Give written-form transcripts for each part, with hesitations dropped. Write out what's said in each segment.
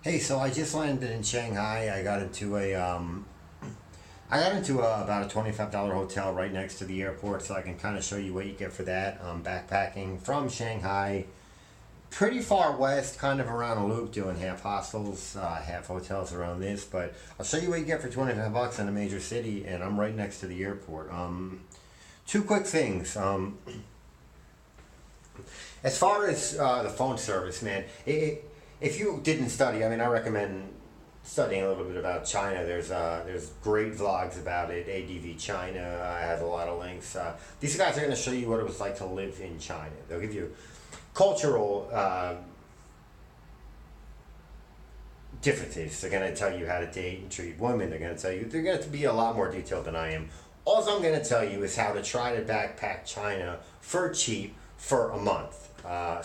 Hey, so I just landed in Shanghai. I got into about a $25 hotel right next to the airport, so I can kind of show you what you get for that. Backpacking from Shanghai, pretty far west, kind of around a loop, doing half hostels, half hotels around this. But I'll show you what you get for 25 bucks in a major city, and I'm right next to the airport. Two quick things. As far as the phone service, man, if you didn't study, I mean, I recommend studying a little bit about China. There's great vlogs about it. ADV China has a lot of links. These guys are going to show you what it was like to live in China. They'll give you cultural differences. They're going to tell you how to date and treat women. They're going to be a lot more detailed than I am. All I'm going to tell you is how to try to backpack China for cheap for a month.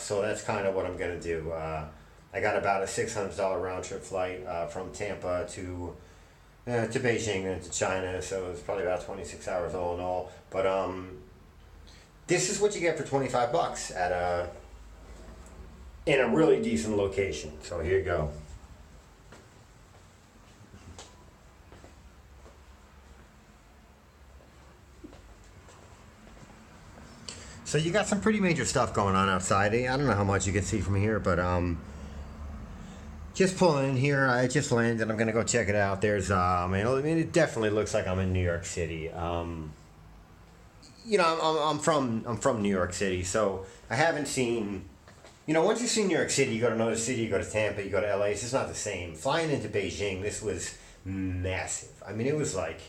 So that's kind of what I'm going to do. I got about a $600 round trip flight from Tampa to Beijing and to China, so it's probably about 26 hours all in all. But this is what you get for 25 bucks in a really decent location. So here you go. So you got some pretty major stuff going on outside. I don't know how much you can see from here, but just pulling in here. I just landed. I'm gonna go check it out. I mean, it definitely looks like I'm in New York City. I'm from New York City, so I haven't seen. Once you see New York City, you go to another city. You go to Tampa. You go to LA. It's just not the same. Flying into Beijing, this was massive. I mean, it was like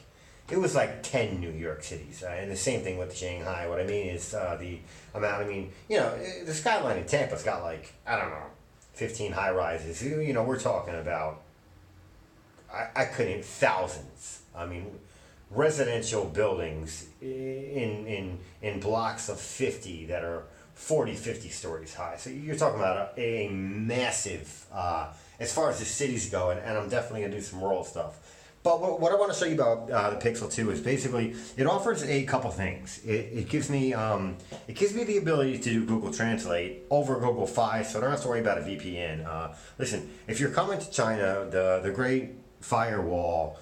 10 New York cities, and the same thing with Shanghai. What I mean is the amount. I mean, the skyline in Tampa's got like, I don't know, 15 high rises. We're talking about, I couldn't, thousands. I mean, residential buildings in blocks of 50 that are 40, 50 stories high. So you're talking about a massive, as far as the cities go, and I'm definitely going to do some rural stuff. But what I want to show you about the Pixel 2 is basically it offers a couple things. It gives me the ability to do Google Translate over Google Fi, so I don't have to worry about a VPN. Listen, if you're coming to China, the Great Firewall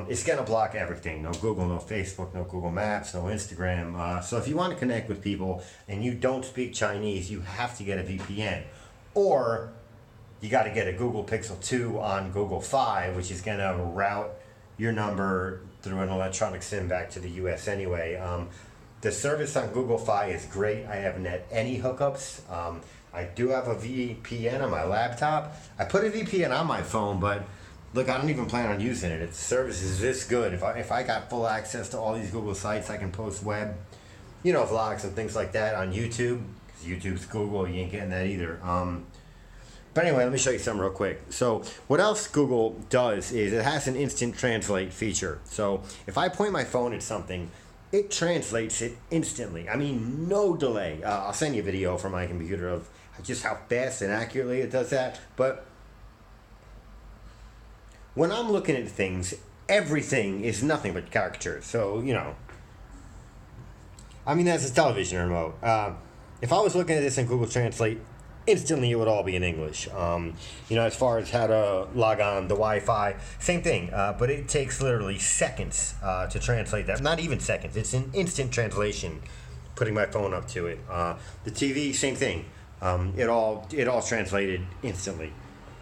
is going to block everything. No Google, no Facebook, no Google Maps, no Instagram. So if you want to connect with people and you don't speak Chinese, you have to get a VPN, or you got to get a Google Pixel 2 on Google Fi, which is going to route your number through an electronic SIM back to the US anyway. The service on Google Fi is great. I haven't had any hookups. I do have a VPN on my laptop. I put a VPN on my phone, but look, I don't even plan on using it. Its service is this good. If I got full access to all these Google sites, I can post web, vlogs and things like that on YouTube. Because YouTube's Google, you ain't getting that either. But anyway, let me show you something real quick. So what else Google does is it has an instant translate feature. So if I point my phone at something, it translates it instantly. I mean, no delay. I'll send you a video from my computer of just how fast and accurately it does that. But when I'm looking at things, everything is nothing but caricatures. So, I mean, that's a television remote. If I was looking at this in Google Translate, instantly it would all be in English. As far as how to log on the Wi-Fi, same thing, but it takes literally seconds to translate that. Not even seconds, it's an instant translation, putting my phone up to it. The TV, same thing. It all translated instantly,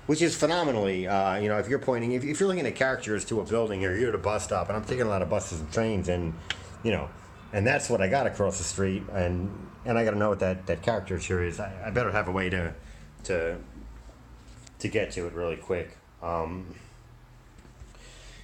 which is phenomenally, if you're pointing, if you're looking at characters to a building, or you're at a bus stop, and I'm taking a lot of buses and trains, and, and that's what I got across the street, and I got to know what that caricature is. I better have a way to get to it really quick.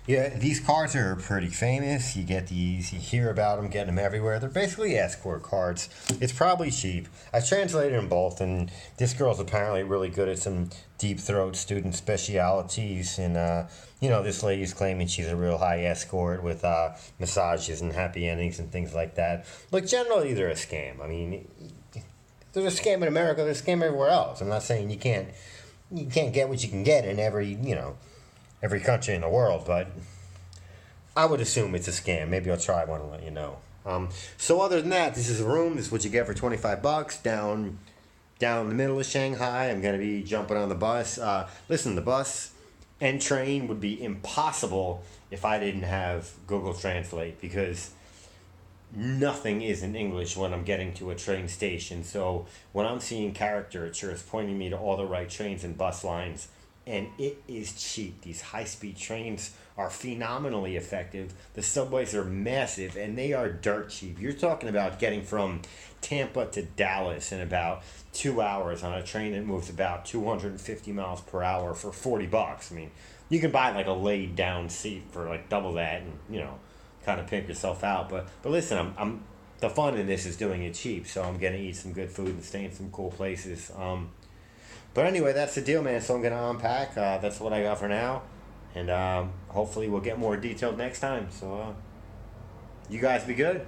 Yeah, these cars are pretty famous. You get these, you hear about them, getting them everywhere. They're basically escort cards. It's probably cheap. I translated them both, and this girl's apparently really good at some deep throat student specialities. And, this lady's claiming she's a real high escort with massages and happy endings and things like that. Look, generally they're a scam. I mean, there's a scam in America, there's a scam everywhere else. I'm not saying you can't get what you can get in every country in the world, but I would assume it's a scam. Maybe I'll try one and let you know. So other than that, this is a room. This is what you get for 25 bucks down down in the middle of Shanghai. I'm going to be jumping on the bus. Listen, the bus and train would be impossible if I didn't have Google Translate, because nothing is in English when I'm getting to a train station. So when I'm seeing caricatures pointing me to all the right trains and bus lines, and it is cheap. These high-speed trains are phenomenally effective. The subways are massive, and they are dirt cheap. You're talking about getting from Tampa to Dallas in about 2 hours on a train that moves about 250 miles per hour for $40. I mean, you can buy like a laid down seat for like double that, and kind of pimp yourself out. But listen, I'm the fun in this is doing it cheap, so I'm gonna eat some good food and stay in some cool places. But anyway, that's the deal, man. So I'm gonna unpack. That's what I got for now, and hopefully we'll get more detailed next time. So you guys be good.